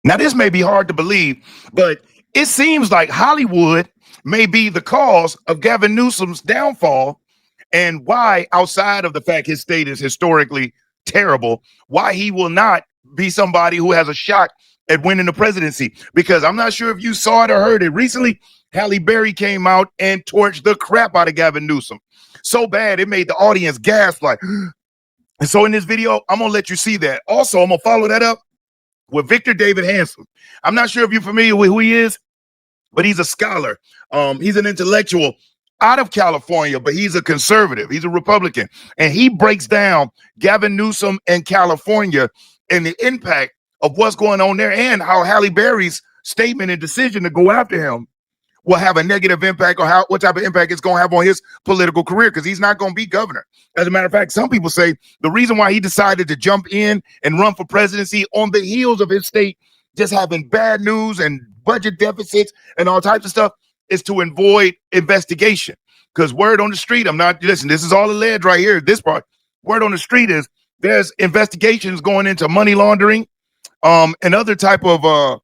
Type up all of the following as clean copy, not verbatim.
Now, this may be hard to believe, but it seems like Hollywood may be the cause of Gavin Newsom's downfall, and why, outside of the fact his state is historically terrible, why he will not be somebody who has a shot at winning the presidency. Because I'm not sure if you saw it or heard it recently, Halle Berry came out and torched the crap out of Gavin Newsom. So bad, it made the audience gasp like, and so in this video, I'm gonna let you see that. Also, I'm gonna follow that up with Victor David Hanson. I'm not sure if you're familiar with who he is, but he's a scholar. He's an intellectual out of California, but he's a conservative. He's a Republican. And he breaks down Gavin Newsom and California and the impact of what's going on there, and how Halle Berry's statement and decision to go after him will have a negative impact, or what type of impact it's going to have on his political career, because he's not going to be governor. As a matter of fact, some people say the reason why he decided to jump in and run for presidency on the heels of his state just having bad news and budget deficits and all types of stuff is to avoid investigation. Because word on the street, listen, this is all alleged right here, this part. Word on the street is there's investigations going into money laundering, and other type of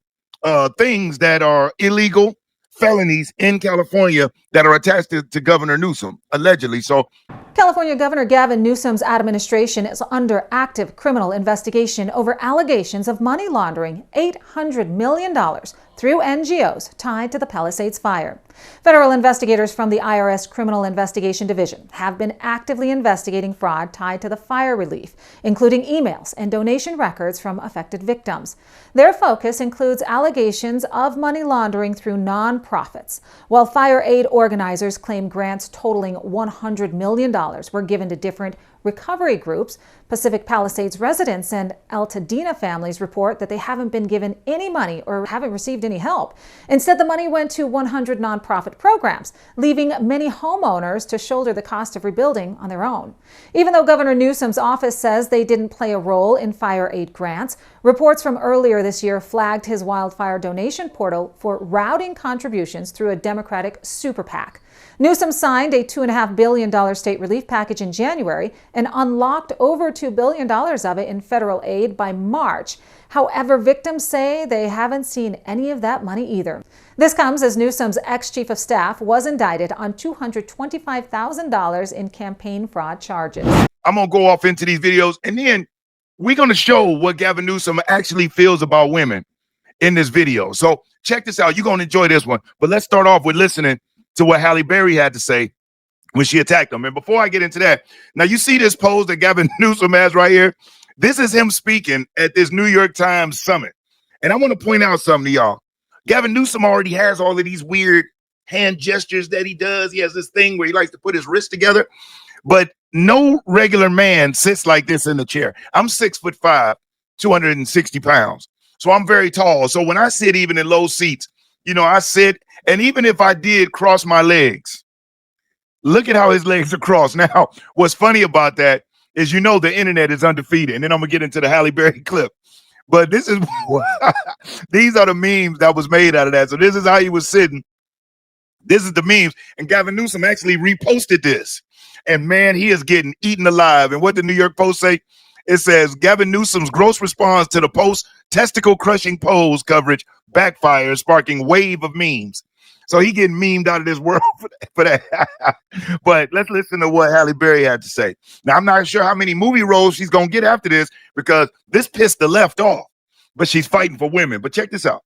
things that are illegal felonies in California that are attached to Governor Newsom, allegedly. So California Governor Gavin Newsom's administration is under active criminal investigation over allegations of money laundering $800 million through NGOs tied to the Palisades fire. Federal investigators from the IRS Criminal Investigation Division have been actively investigating fraud tied to the fire relief, including emails and donation records from affected victims. Their focus includes allegations of money laundering through nonprofits, while fire aid organizers claim grants totaling $100 million were given to different recovery groups. Pacific Palisades residents and Altadena families report that they haven't been given any money or haven't received any help. Instead, the money went to 100 nonprofit programs, leaving many homeowners to shoulder the cost of rebuilding on their own. Even though Governor Newsom's office says they didn't play a role in fire aid grants, reports from earlier this year flagged his wildfire donation portal for routing contributions through a Democratic super PAC. Newsom signed a $2.5 billion state relief package in January and unlocked over $2 billion of it in federal aid by March. However, victims say they haven't seen any of that money either. This comes as Newsom's ex-chief of staff was indicted on $225,000 in campaign fraud charges. I'm going to go off into these videos, and then we're going to show what Gavin Newsom actually feels about women in this video. So check this out. You're going to enjoy this one. But let's start off with listening to what Halle Berry had to say when she attacked him. And before I get into that, now you see this pose that Gavin Newsom has right here? This is him speaking at this New York Times summit. And I want to point out something to y'all. Gavin Newsom already has all of these weird hand gestures that he does. He has this thing where he likes to put his wrists together. But no regular man sits like this in the chair. I'm 6'5", 260 pounds. So I'm very tall. So when I sit even in low seats, I sit, and even if I did cross my legs, look at how his legs are crossed. Now, what's funny about that is, the internet is undefeated. And then I'm going to get into the Halle Berry clip. But this is, these are the memes that was made out of that. So this is how he was sitting. This is the memes. And Gavin Newsom actually reposted this. And man, he is getting eaten alive. And what did the New York Post say? It says, Gavin Newsom's gross response to the Post testicle-crushing pose coverage backfires, sparking wave of memes. So he getting memed out of this world for that. But let's listen to what Halle Berry had to say. Now, I'm not sure how many movie roles she's going to get after this, because this pissed the left off. But she's fighting for women. But check this out.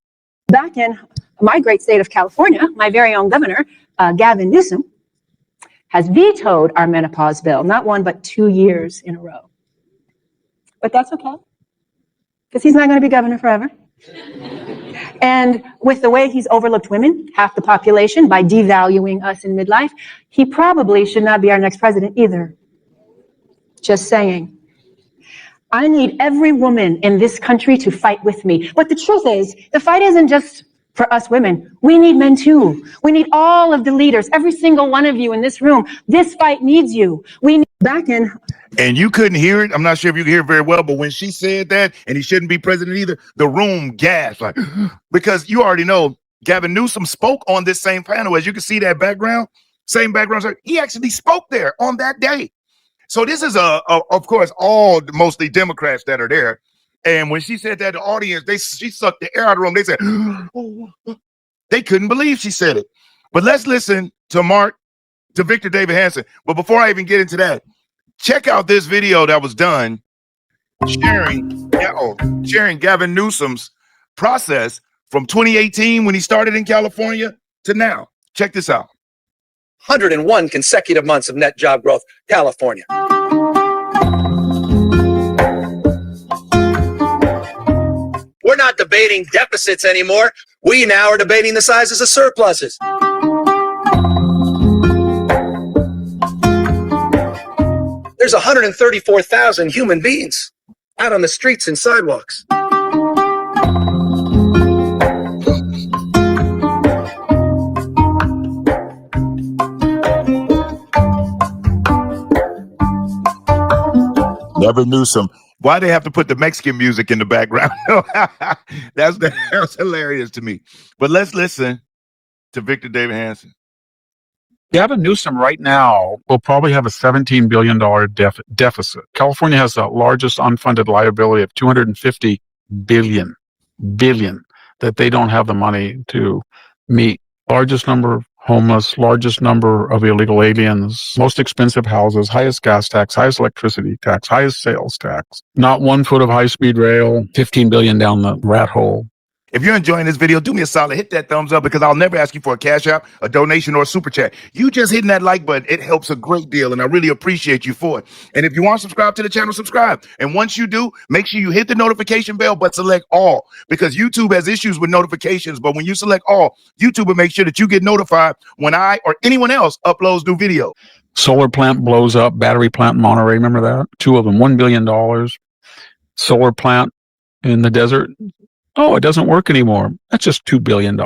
Back in my great state of California, my very own governor, Gavin Newsom, has vetoed our menopause bill, not 1, but 2 years in a row. But that's okay, because he's not going to be governor forever. And with the way he's overlooked women, half the population, by devaluing us in midlife, he probably should not be our next president either. Just saying. I need every woman in this country to fight with me. But the truth is, the fight isn't just for us women. We need men too. We need all of the leaders, every single one of you in this room. This fight needs you. We need back in. And you couldn't hear it. I'm not sure if you can hear it very well, but when she said that, and he shouldn't be president either, the room gasped, like, because you already know Gavin Newsom spoke on this same panel. As you can see that background, same background. He actually spoke there on that day. So this is of course, all mostly Democrats that are there. And when she said that, the audience, she sucked the air out of the room. They said, they couldn't believe she said it. But let's listen to Victor David Hanson. But before I even get into that, check out this video that was done sharing Gavin Newsom's process from 2018 when he started in California to now. Check this out. 101 consecutive months of net job growth, California. We're not debating deficits anymore. We now are debating the sizes of surpluses. There's 134,000 human beings out on the streets and sidewalks. Gavin Newsom. Why they have to put the Mexican music in the background? That's hilarious to me. But let's listen to Victor David Hanson. Gavin Newsom right now will probably have a $17 billion deficit. California has the largest unfunded liability of $250 billion that they don't have the money to meet. Largest number of homeless, largest number of illegal aliens, most expensive houses, highest gas tax, highest electricity tax, highest sales tax, not 1 foot of high-speed rail, $15 billion down the rat hole. If you're enjoying this video, do me a solid, hit that thumbs up, because I'll never ask you for a cash app, a donation, or a super chat. You just hitting that like button, it helps a great deal, and I really appreciate you for it. And if you want to subscribe to the channel, subscribe. And once you do, make sure you hit the notification bell, but select all, because YouTube has issues with notifications. But when you select all, YouTube will make sure that you get notified when I or anyone else uploads new video. Solar plant blows up, battery plant in Monterey, remember that? 2 of them, $1 billion. Solar plant in the desert. Oh, it doesn't work anymore. That's just $2 billion.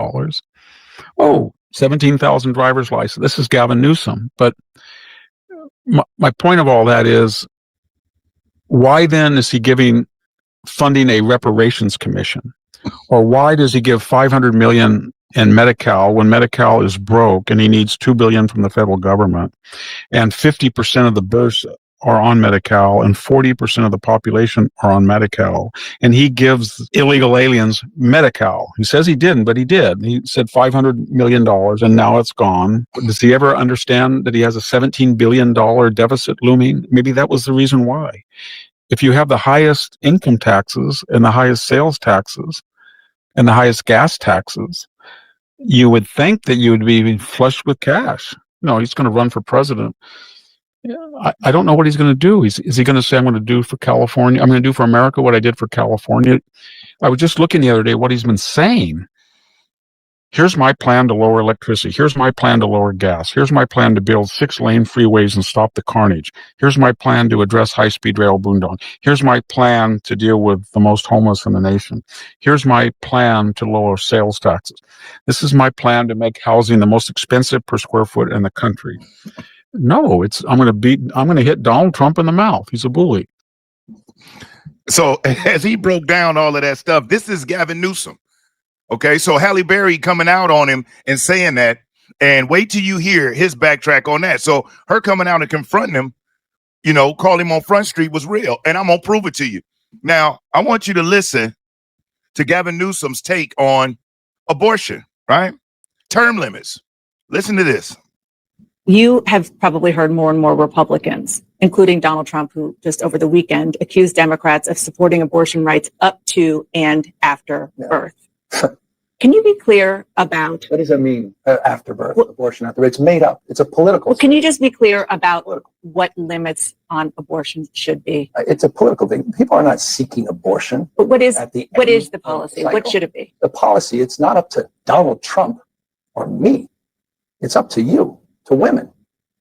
Oh, 17,000 driver's license. This is Gavin Newsom. But my point of all that is, why then is he funding a reparations commission? Or why does he give $500 million in Medi-Cal when Medi-Cal is broke and he needs $2 billion from the federal government, and 50% of the births are on Medi-Cal and 40% of the population are on Medi-Cal, and he gives illegal aliens Medi-Cal. He says he didn't, but he did. He said $500 million, and now it's gone. Does he ever understand that he has a $17 billion deficit looming? Maybe that was the reason why. If you have the highest income taxes and the highest sales taxes and the highest gas taxes, you would think that you would be flush with cash. No, he's going to run for president. I don't know what he's going to do. Is he going to say, I'm going to do for California, I'm going to do for America what I did for California? I was just looking the other day what he's been saying. Here's my plan to lower electricity. Here's my plan to lower gas. Here's my plan to build 6-lane freeways and stop the carnage. Here's my plan to address high-speed rail boondoggle. Here's my plan to deal with the most homeless in the nation. Here's my plan to lower sales taxes. This is my plan to make housing the most expensive per square foot in the country. No, I'm going to hit Donald Trump in the mouth. He's a bully. So as he broke down all of that stuff, this is Gavin Newsom. Okay, so Halle Berry coming out on him and saying that, and wait till you hear his backtrack on that. So her coming out and confronting him, call him on Front Street was real, and I'm going to prove it to you. Now, I want you to listen to Gavin Newsom's take on abortion, right? Term limits. Listen to this. You have probably heard more and more Republicans, including Donald Trump, who just over the weekend accused Democrats of supporting abortion rights up to and after birth. Can you be clear about... What does that mean, after birth, abortion after birth? It's made up. It's a political... Well, can you just be clear about what limits on abortion should be? It's a political thing. People are not seeking abortion. But what is the policy? What should it be? The policy, it's not up to Donald Trump or me. It's up to you, to women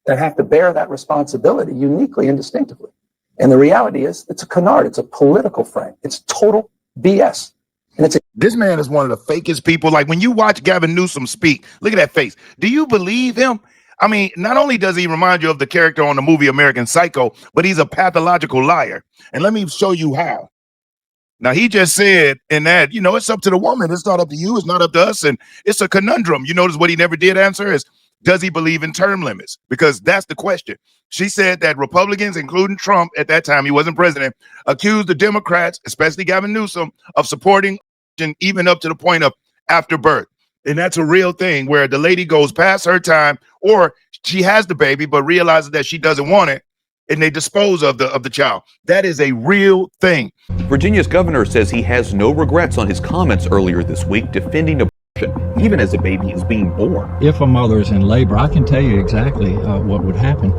that have to bear that responsibility uniquely and distinctively. And the reality is, it's a canard. It's a political frame. It's total BS. And this man is one of the fakest people. Like when you watch Gavin Newsom speak, look at that face. Do you believe him? I mean, not only does he remind you of the character on the movie American Psycho, but he's a pathological liar. And let me show you how. Now, he just said in that, it's up to the woman. It's not up to you. It's not up to us. And it's a conundrum. You notice what he never did answer is, does he believe in term limits? Because that's the question. She said that Republicans, including Trump at that time, he wasn't president, accused the Democrats, especially Gavin Newsom, of supporting even up to the point of after birth. And that's a real thing where the lady goes past her time, or she has the baby but realizes that she doesn't want it, and they dispose of the child. That is a real thing. Virginia's governor says he has no regrets on his comments earlier this week defending abortion, even as a baby is being born. If a mother is in labor, I can tell you exactly what would happen.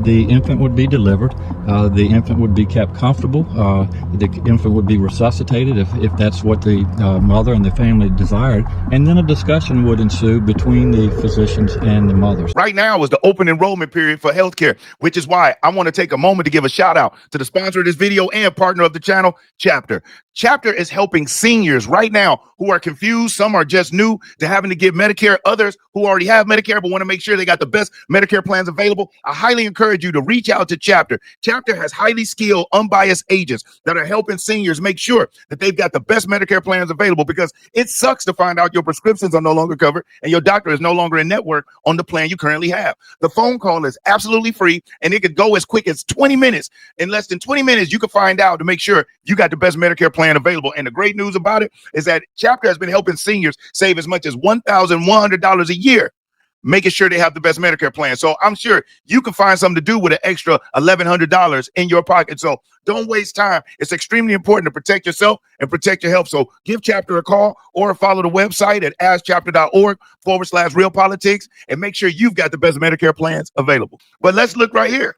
The infant would be delivered. The infant would be kept comfortable. The infant would be resuscitated if that's what the mother and the family desired. And then a discussion would ensue between the physicians and the mothers. Right now is the open enrollment period for healthcare, which is why I want to take a moment to give a shout out to the sponsor of this video and partner of the channel, Chapter. Chapter is helping seniors right now who are confused. Some are just new to having to give Medicare. Others who already have Medicare but want to make sure they got the best Medicare plans available. I highly encourage you to reach out to Chapter. Chapter has highly skilled, unbiased agents that are helping seniors make sure that they've got the best Medicare plans available, because it sucks to find out your prescriptions are no longer covered and your doctor is no longer in network on the plan you currently have. The phone call is absolutely free, and it could go as quick as 20 minutes. In less than 20 minutes, you can find out to make sure you got the best Medicare plan available. And the great news about it is that Chapter has been helping seniors save as much as $1,100 a year, making sure they have the best Medicare plan. So I'm sure you can find something to do with an extra $1,100 in your pocket. So don't waste time. It's extremely important to protect yourself and protect your health. So give Chapter a call or follow the website at askchapter.org/realpolitics and make sure you've got the best Medicare plans available. But let's look right here.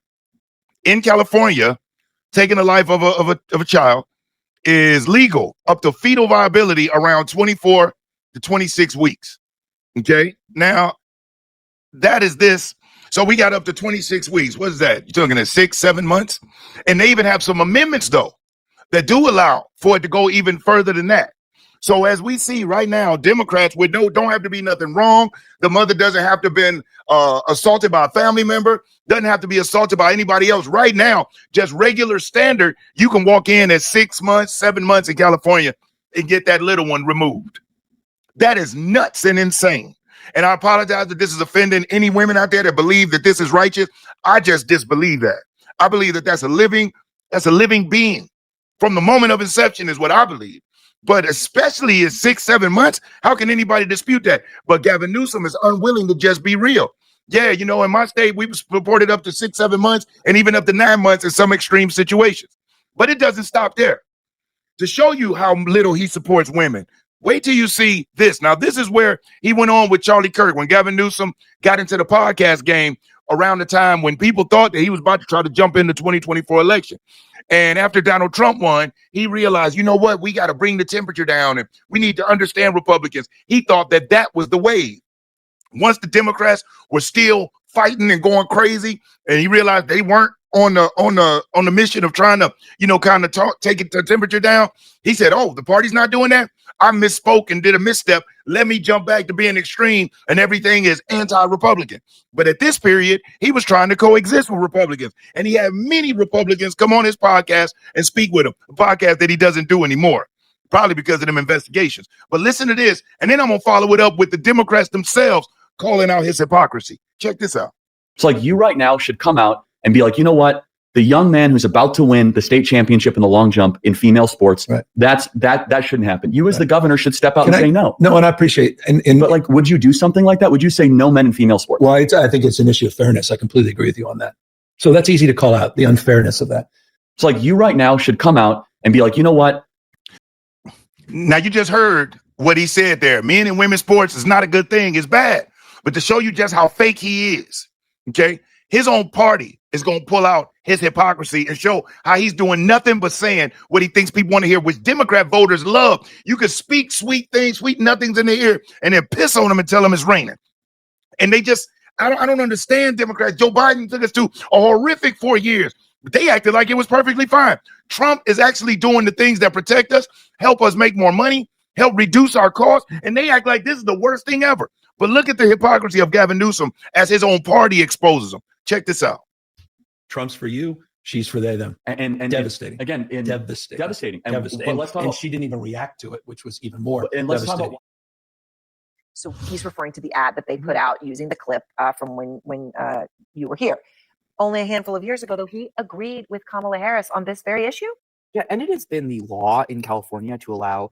In California, taking the life of a child is legal up to fetal viability around 24 to 26 weeks. Okay. Now, that is this. So we got up to 26 weeks. What is that? You're talking at 6-7 months. And they even have some amendments, though, that do allow for it to go even further than that. So as we see right now, Democrats don't have to be nothing wrong. The mother doesn't have to have been assaulted by a family member, doesn't have to be assaulted by anybody else. Right now, just regular standard, you can walk in at 6 months, 7 months in California and get that little one removed. That is nuts and insane. And I apologize that this is offending any women out there that believe that this is righteous. I just disbelieve that. I believe that that's a living being from the moment of inception is what I believe. But especially at 6-7 months, how can anybody dispute that? But Gavin Newsom is unwilling to just be real. Yeah, you know, in my state, we reported up to 6-7 months and even up to 9 months in some extreme situations. But it doesn't stop there. To show you how little he supports women, wait till you see this. Now, this is where he went on with Charlie Kirk when Gavin Newsom got into the podcast game around the time when people thought that he was about to try to jump in the 2024 election. And after Donald Trump won, he realized, you know what, we got to bring the temperature down and we need to understand Republicans. He thought that that was the wave. Once the Democrats were still fighting and going crazy, and he realized they weren't on the mission of trying to, kind of take the temperature down, he said, oh, the party's not doing that. I misspoke and did a misstep. Let me jump back to being extreme and everything is anti-Republican. But at this period, he was trying to coexist with Republicans. And he had many Republicans come on his podcast and speak with him, a podcast that he doesn't do anymore, probably because of them investigations. But listen to this, and then I'm going to follow it up with the Democrats themselves calling out his hypocrisy. Check this out. It's like you right now should come out and be like, you know what? The young man who's about to win the state championship in the long jump in female sports, right. that shouldn't happen. You as the governor should step out and say no. No, and I appreciate but like, would you do something like that? Would you say no men in female sports? Well, I think it's an issue of fairness. I completely agree with you on that. So that's easy to call out, the unfairness of that. It's like you right now should come out and be like, you know what? Now you just heard what he said there. Men and women's sports is not a good thing. It's bad. But to show you just how fake he is, okay, his own party is going to pull out his hypocrisy and show how he's doing nothing but saying what he thinks people want to hear, which Democrat voters love. You can speak sweet things, sweet nothings in their ear, and then piss on them and tell them it's raining. And they just, I don't understand Democrats. Joe Biden took us to a horrific 4 years, but they acted like it was perfectly fine. Trump is actually doing the things that protect us, help us make more money, help reduce our costs, and they act like this is the worst thing ever. But look at the hypocrisy of Gavin Newsom as his own party exposes him. Check this out. Trump's for you, she's for they, them. And devastating. Again, devastating. And Devastating. let's talk and about, she didn't even react to it, which was even more and let's talk about So he's referring to the ad that they put out using the clip from when you were here. Only a handful of years ago, though, he agreed with Kamala Harris on this very issue. Yeah, and it has been the law in California to allow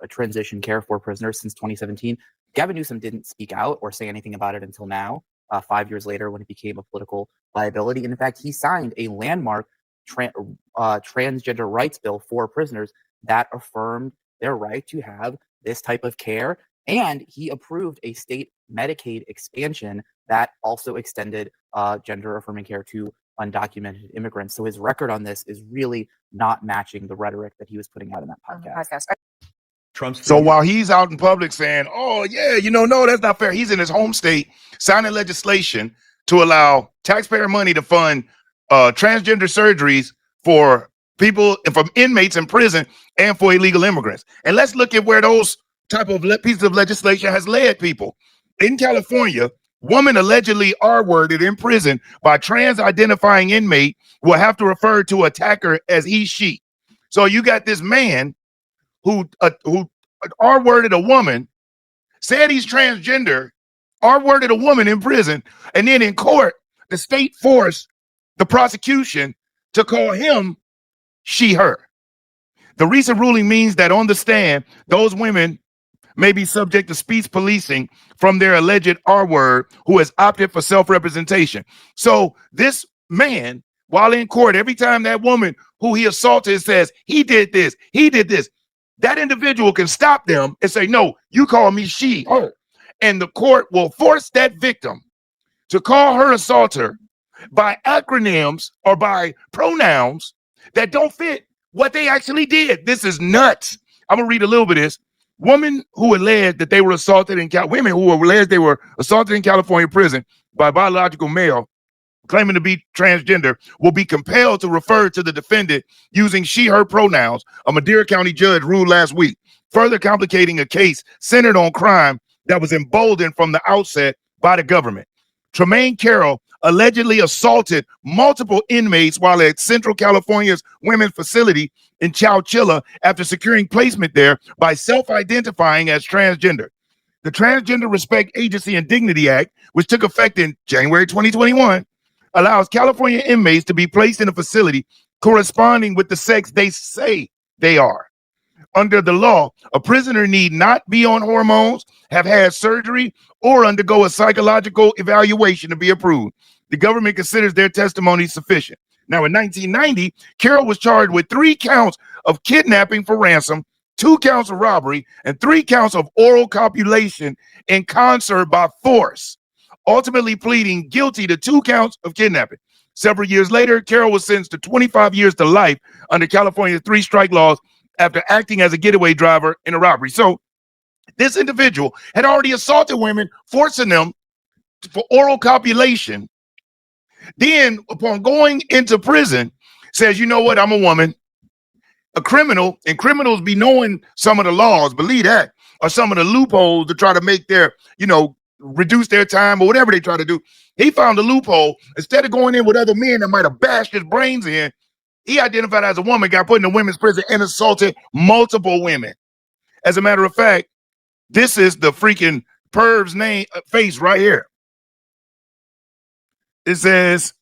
transition care for prisoners since 2017. Gavin Newsom didn't speak out or say anything about it until now, 5 years later, when it became a political liability. And in fact, he signed a landmark transgender rights bill for prisoners that affirmed their right to have this type of care. And he approved a state Medicaid expansion that also extended gender affirming care to undocumented immigrants. So his record on this is really not matching the rhetoric that he was putting out in that podcast. So while he's out in public saying, oh, yeah, no, that's not fair. He's in his home state signing legislation to allow taxpayer money to fund transgender surgeries for people, from inmates in prison and for illegal immigrants. And let's look at where those type of pieces of legislation has led people. In California, woman allegedly R-worded in prison by trans-identifying inmate will have to refer to attacker as he, she. So you got this man who R-worded a woman, said he's transgender, R-worded a woman in prison, and then in court, the state forced the prosecution to call him she, her. The recent ruling means that on the stand, those women may be subject to speech policing from their alleged R-word who has opted for self-representation. So this man, while in court, every time that woman who he assaulted says, he did this, that individual can stop them and say, no, you call me she, her. And the court will force that victim to call her assaulter by acronyms or by pronouns that don't fit what they actually did. This is nuts. I'm going to read a little bit of this. Women who alleged that they were assaulted women who alleged they were assaulted in California prison by a biological male claiming to be transgender will be compelled to refer to the defendant using she, her pronouns, a Madera County judge ruled last week, further complicating a case centered on crime that was emboldened from the outset by the government. Tremaine Carroll allegedly assaulted multiple inmates while at Central California's women's facility in Chowchilla after securing placement there by self-identifying as transgender. The Transgender Respect Agency and Dignity Act, which took effect in January 2021, allows California inmates to be placed in a facility corresponding with the sex they say they are. Under the law, a prisoner need not be on hormones, have had surgery, or undergo a psychological evaluation to be approved. The government considers their testimony sufficient. Now, in 1990, Carroll was charged with 3 counts of kidnapping for ransom, 2 counts of robbery, and 3 counts of oral copulation in concert by force, ultimately pleading guilty to 2 counts of kidnapping. Several years later, Carroll was sentenced to 25 years to life under California's 3-strike laws after acting as a getaway driver in a robbery. So this individual had already assaulted women, forcing them for oral copulation. Then, upon going into prison, says, you know what, I'm a woman, a criminal, and criminals be knowing some of the laws, believe that, or some of the loopholes to try to make their, reduce their time or whatever they try to do. He found a loophole. Instead of going in with other men that might have bashed his brains in, he identified as a woman, got put in a women's prison, and assaulted multiple women. As a matter of fact, this is the freaking perv's face right here. It says,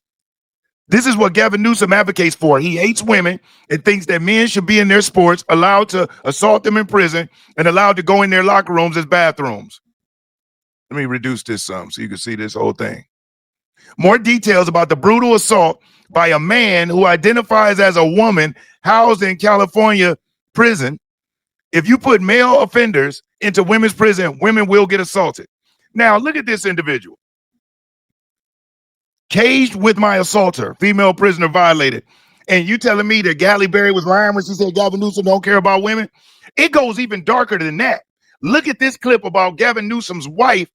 this is what Gavin Newsom advocates for. He hates women and thinks that men should be in their sports, allowed to assault them in prison, and allowed to go in their locker rooms as bathrooms. Let me reduce this some so you can see this whole thing. More details about the brutal assault by a man who identifies as a woman housed in California prison. If you put male offenders into women's prison, women will get assaulted. Now, look at this individual. Caged with my assaulter, female prisoner violated. And you telling me that Halle Berry was lying when she said Gavin Newsom don't care about women? It goes even darker than that. Look at this clip about Gavin Newsom's wife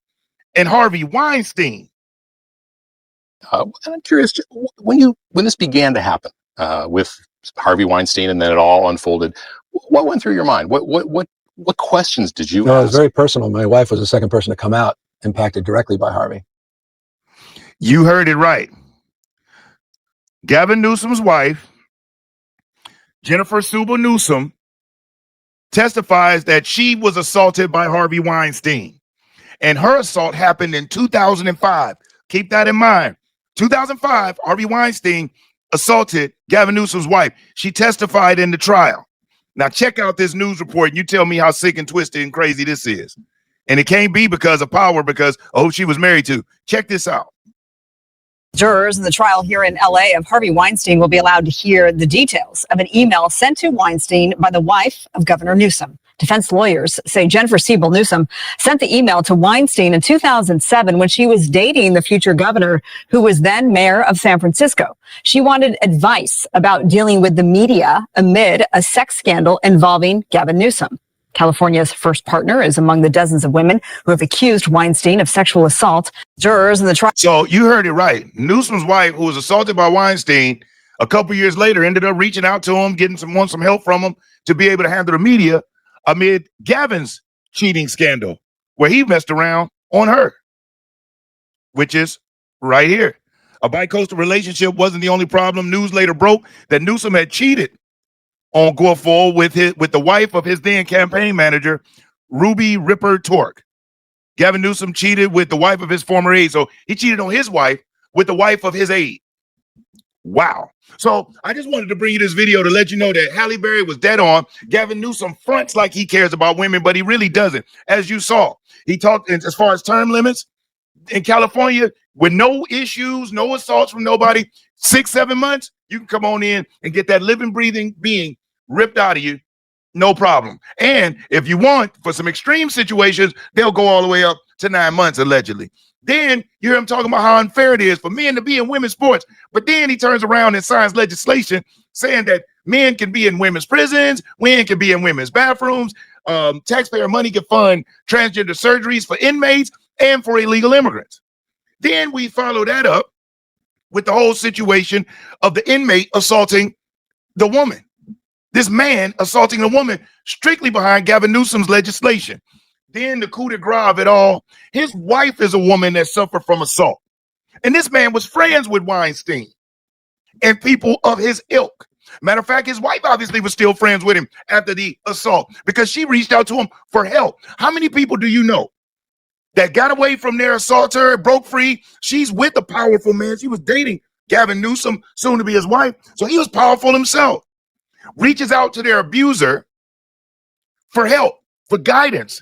and Harvey Weinstein. I'm curious, when this began to happen with Harvey Weinstein, and then it all unfolded, what went through your mind? What questions did you ask? It was very personal. My wife was the second person to come out impacted directly by Harvey. You heard it right. Gavin Newsom's wife, Jennifer Suba Newsom, testifies that she was assaulted by Harvey Weinstein. And her assault happened in 2005. Keep that in mind. 2005, Harvey Weinstein assaulted Gavin Newsom's wife. She testified in the trial. Now check out this news report and you tell me how sick and twisted and crazy this is. And it can't be because of power, because of who she was married to. Check this out. Jurors in the trial here in LA of Harvey Weinstein will be allowed to hear the details of an email sent to Weinstein by the wife of Governor Newsom. Defense lawyers say Jennifer Siebel Newsom sent the email to Weinstein in 2007 when she was dating the future governor, who was then mayor of San Francisco. She wanted advice about dealing with the media amid a sex scandal involving Gavin Newsom. California's first partner is among the dozens of women who have accused Weinstein of sexual assault. Jurors in the trial. So you heard it right. Newsom's wife, who was assaulted by Weinstein, a couple years later ended up reaching out to him, getting some help from him to be able to handle the media amid Gavin's cheating scandal, where he messed around on her, which is right here. A bi-coastal relationship wasn't the only problem. News later broke that Newsom had cheated on Guilfoyle with the wife of his then campaign manager, Ruby Ripper Tork. Gavin Newsom cheated with the wife of his former aide. So he cheated on his wife with the wife of his aide. Wow. So I just wanted to bring you this video to let you know that Halle Berry was dead on. Gavin Newsom fronts like he cares about women, but he really doesn't. As you saw, he talked as far as term limits in California with no issues, no assaults from nobody, 6-7 months, you can come on in and get that living, breathing being ripped out of you, no problem. And if you want, for some extreme situations, they'll go all the way up to 9 months, allegedly. Then you hear him talking about how unfair it is for men to be in women's sports. But then he turns around and signs legislation saying that men can be in women's prisons, women can be in women's bathrooms, taxpayer money can fund transgender surgeries for inmates and for illegal immigrants. Then we follow that up with the whole situation of the inmate assaulting the woman. This man assaulting a woman strictly behind Gavin Newsom's legislation. Then the coup de grace of it all, his wife is a woman that suffered from assault. And this man was friends with Weinstein and people of his ilk. Matter of fact, his wife obviously was still friends with him after the assault because she reached out to him for help. How many people do you know that got away from their assaulter, broke free? She's with a powerful man. She was dating Gavin Newsom, soon to be his wife. So he was powerful himself. Reaches out to their abuser for help, for guidance.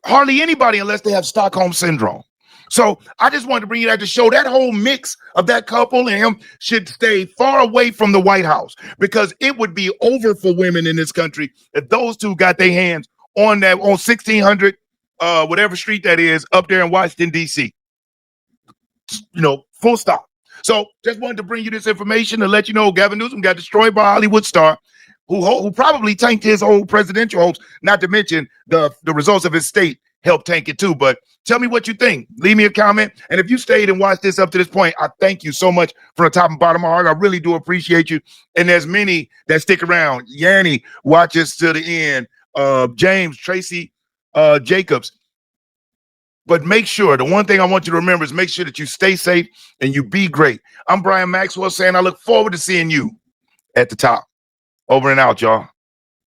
Hardly anybody unless they have Stockholm syndrome. So I just wanted to bring you that to show that whole mix of that couple and him should stay far away from the White House, because it would be over for women in this country if those two got their hands on that, on 1600, whatever street that is up there in Washington, D.C. You know, full stop. So just wanted to bring you this information to let you know Gavin Newsom got destroyed by a Hollywood star who probably tanked his whole presidential hopes, not to mention the results of his state helped tank it too. But tell me what you think. Leave me a comment. And if you stayed and watched this up to this point, I thank you so much from the top and bottom of my heart. I really do appreciate you. And there's many that stick around. Yanni watches to the end. James, Tracy, Jacobs. But make sure, the one thing I want you to remember is make sure that you stay safe and you be great. I'm Brian Maxwell saying I look forward to seeing you at the top. Over and out, y'all.